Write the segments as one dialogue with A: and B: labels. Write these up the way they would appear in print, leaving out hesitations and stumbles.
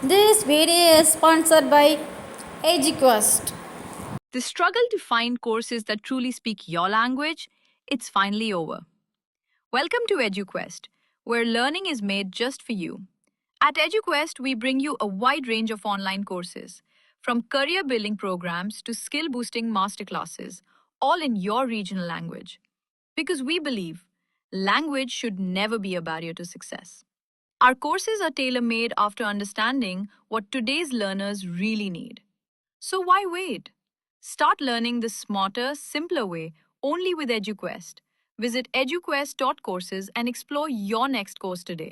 A: This video is sponsored by EduQuest.
B: The struggle to find courses that truly speak your language, it's finally over. Welcome to EduQuest, where learning is made just for you. At EduQuest, we bring you a wide range of online courses, from career building programs to skill boosting masterclasses, all in your regional language. Because we believe language should never be a barrier to success. Our courses are tailor made after understanding what today's learners really need. So why wait? Start learning the smarter, simpler way only with EduQuest. Visit eduquest.courses and explore your next course today.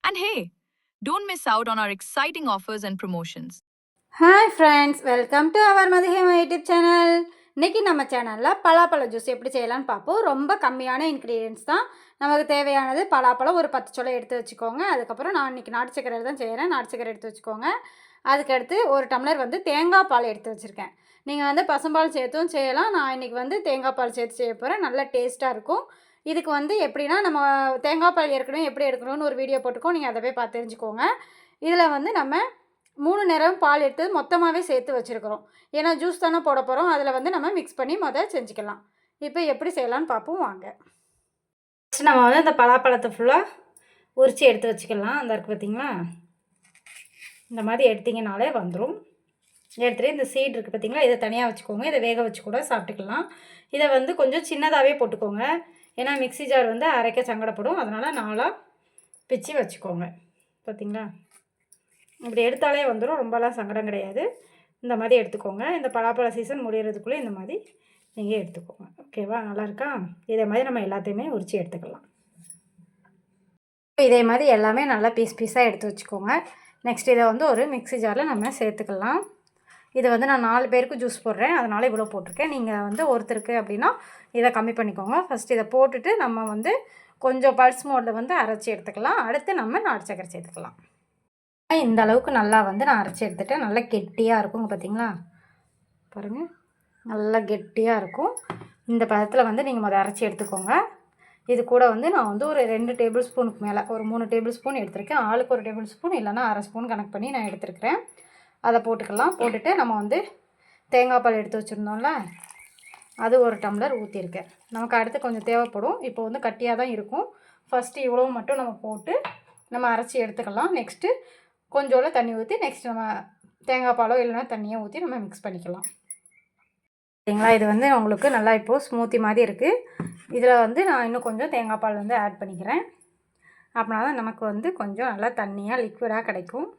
B: And hey, don't miss out on our exciting offers and promotions.
A: Hi friends, welcome to our மதியம் YouTube channel. இன்றைக்கி நம்ம சேனலில் பலாப்பழ juice எப்படி செய்யலான்னு பார்ப்போம். ரொம்ப கம்மியான ingredients தான். நமக்கு தேவையானது பலாப்பழம் ஒரு 10 சொலை எடுத்து வச்சுக்கோங்க. அதுக்கப்புறம் நான் இன்றைக்கி நாட்டு சக்கரை தான் செய்கிறேன். நாட்டு சக்கரை எடுத்து வச்சுக்கோங்க. அதுக்கடுத்து ஒரு டம்ளர் தேங்காய் பால் எடுத்து வச்சுருக்கேன். நீங்கள் பசும்பால் சேர்த்தும் செய்யலாம். நான் இன்றைக்கி தேங்காய் பால் சேர்த்து செய்ய போகிறேன். நல்லா டேஸ்ட்டாக இருக்கும். இதுக்கு எப்படின்னா, நம்ம தேங்காய் பால் ஏற்கனவே எப்படி எடுக்கணும்னு ஒரு வீடியோ போட்டுக்கோம். நீங்கள் அதை போய் பார்த்து தெரிஞ்சுக்கோங்க. இதில் நம்ம 3 நேரம் பால் எடுத்து மொத்தமாகவே சேர்த்து வச்சுருக்கிறோம். ஏன்னா ஜூஸ் தானே போட போகிறோம். அதில் நம்ம மிக்ஸ் பண்ணி செஞ்சுக்கலாம். இப்போ எப்படி செய்யலான்னு பார்ப்போம் வாங்க. ஃபஸ்ட்டு நம்ம இந்த பலாப்பழத்தை ஃபுல்லாக உரித்து எடுத்து வச்சுக்கலாம். அந்த இருக்குது பார்த்திங்களா, இந்த மாதிரி எடுத்திங்கனாலே வந்துடும். எடுத்துகிட்டு இந்த சீட் இருக்குது பார்த்திங்களா, இதை தனியாக வச்சுக்கோங்க. இதை வேக வச்சு கூட சாப்பிட்டுக்கலாம். இதை கொஞ்சம் சின்னதாகவே போட்டுக்கோங்க. ஏன்னா மிக்ஸி ஜார் அரைக்க சங்கடப்படும். அதனால் 4ஆக பிச்சு வச்சுக்கோங்க. பார்த்திங்களா, இப்படி எடுத்தாலே வந்துடும். ரொம்பலாம் சங்கடம் கிடையாது. இந்த மாதிரி எடுத்துக்கோங்க. இந்த பலாப்பழ சீசன் முடிகிறதுக்குள்ளே இந்த மாதிரி நீங்கள் எடுத்துக்கோங்க. ஓகேவா, நல்லாயிருக்கா? இதே மாதிரி நம்ம எல்லாத்தையுமே உரித்து எடுத்துக்கலாம். இதே மாதிரி எல்லாமே நல்லா பீஸாக எடுத்து வச்சுக்கோங்க. நெக்ஸ்ட் இதை ஒரு மிக்ஸி ஜாரில் நம்ம சேர்த்துக்கலாம். இதை நான் 4 பேருக்கு ஜூஸ் போடுறேன், அதனால் இவ்வளோ போட்டிருக்கேன். நீங்கள் ஒருத்தருக்கு அப்படின்னா இதை கம்மி பண்ணிக்கோங்க. ஃபஸ்ட் இதை போட்டுட்டு நம்ம கொஞ்சம் பல்ஸ் மோடில் அரைச்சி எடுத்துக்கலாம். அடுத்து நம்ம நாட்டு சக்கரை சேர்த்துக்கலாம். இந்த அளவுக்கு நல்லா நான் அரைச்சி எடுத்துட்டேன். நல்லா கெட்டியாக இருக்குங்க. பார்த்திங்களா, பாருங்கள், நல்லா கெட்டியாக இருக்கும். இந்த பதத்தில் நீங்கள் அரைச்சி எடுத்துக்கோங்க. இது கூட நான் ஒரு 2 டேபிள் ஸ்பூனுக்கு மேலே ஒரு 3 டேபிள் ஸ்பூன் எடுத்துருக்கேன். ஆளுக்கு ஒரு டேபிள் ஸ்பூன் இல்லைனா அரை ஸ்பூன் கணக்கு பண்ணி நான் எடுத்துருக்கிறேன். அதை போட்டுக்கலாம். போட்டுட்டு நம்ம தேங்காய் பால் எடுத்து வச்சுருந்தோம்ல, அது ஒரு டம்ளர் ஊற்றிருக்கேன். நமக்கு அடுத்து கொஞ்சம் தேவைப்படும். இப்போ கட்டியாக தான் இருக்கும். ஃபஸ்ட்டு இவ்வளோ மட்டும் நம்ம போட்டு நம்ம அரைச்சி எடுத்துக்கலாம். நெக்ஸ்ட்டு கொஞ்சோட தண்ணி ஊற்றி நெக்ஸ்ட் நம்ம தேங்காய் பாலோ இல்லைனா தண்ணியை ஊற்றி நம்ம மிக்ஸ் பண்ணிக்கலாம். சரிங்களா, இது உங்களுக்கு நல்லா இப்போது ஸ்மூத்தி மாதிரி இருக்குது. இதில் நான் இன்னும் கொஞ்சம் தேங்காய் பால் ஆட் பண்ணிக்கிறேன். அப்படின்னா தான் நமக்கு கொஞ்சம் நல்லா தண்ணியாக லிக்விடாக கிடைக்கும்.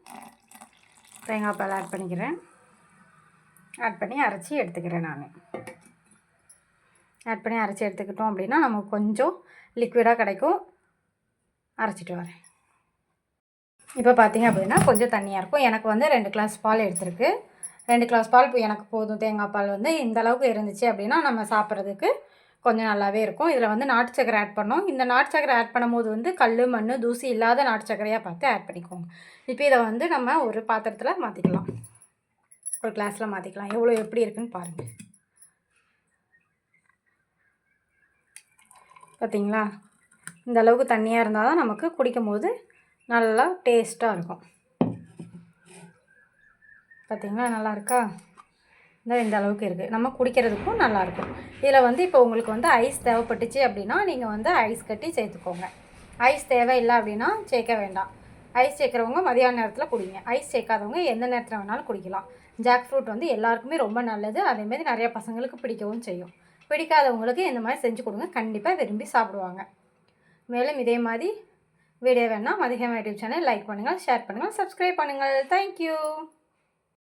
A: தேங்காய் பால் ஆட் பண்ணிக்கிறேன். ஆட் பண்ணி அரைச்சி எடுத்துக்கிறேன். நான் ஆட் பண்ணி அரைச்சி எடுத்துக்கிட்டோம் அப்படின்னா நமக்கு கொஞ்சம் லிக்விடாக கிடைக்கும். அரைச்சிட்டு வரேன். இப்போ பார்த்திங்க அப்படின்னா கொஞ்சம் தண்ணியாக இருக்கும். எனக்கு 2 கிளாஸ் பால் எடுத்துருக்கு. 2 கிளாஸ் பால் இப்போ எனக்கு போதும். தேங்காய் பால் இந்த அளவுக்கு இருந்துச்சு அப்படின்னா நம்ம சாப்பிட்றதுக்கு கொஞ்சம் நல்லாவே இருக்கும். இதில் நாட்டு சக்கரை ஆட் பண்ணோம். இந்த நாட்டு சக்கரை ஆட் பண்ணும்போது கல் மண் தூசி இல்லாத நாட்டு சக்கரையாக பார்த்து ஆட் பண்ணிக்கோங்க. இப்போ இதை நம்ம ஒரு பாத்திரத்தில் மாற்றிக்கலாம். ஒரு கிளாஸில் மாற்றிக்கலாம். எவ்வளோ எப்படி இருக்குன்னு பாருங்கள். பார்த்திங்களா, இந்த அளவுக்கு தண்ணியாக இருந்தால் தான் நமக்கு குடிக்கும் போது நல்லா டேஸ்ட்டாக இருக்கும். பார்த்திங்களா, நல்லாயிருக்கா? இந்த அளவுக்கு இருக்குது. நம்ம குடிக்கிறதுக்கும் நல்லாயிருக்கும். இதில் இப்போ உங்களுக்கு ஐஸ் தேவைப்பட்டுச்சு அப்படின்னா நீங்கள் ஐஸ் கட்டி சேர்த்துக்கோங்க. ஐஸ் தேவையில்லை அப்படின்னா சேர்க்க வேண்டாம். ஐஸ் சேர்க்குறவங்க மதியான நேரத்தில் குடிங்க. ஐஸ் சேர்க்காதவங்க எந்த நேரத்தில் வேணாலும் குடிக்கலாம். ஜாக் ஃப்ரூட் எல்லாருக்குமே ரொம்ப நல்லது. அதேமாதிரி நிறைய பசங்களுக்கு பிடிக்கவும் செய்யும். பிடிக்காதவங்களுக்கு இந்த மாதிரி செஞ்சு கொடுங்க. கண்டிப்பாக விரும்பி சாப்பிடுவாங்க. மேலும் இதே மாதிரி வீடியோ வேணால் மதியம் யூடியூப் சேனல் லைக் பண்ணுங்கள், ஷேர் பண்ணுங்கள், சப்ஸ்கிரைப் பண்ணுங்கள். தேங்க்யூ.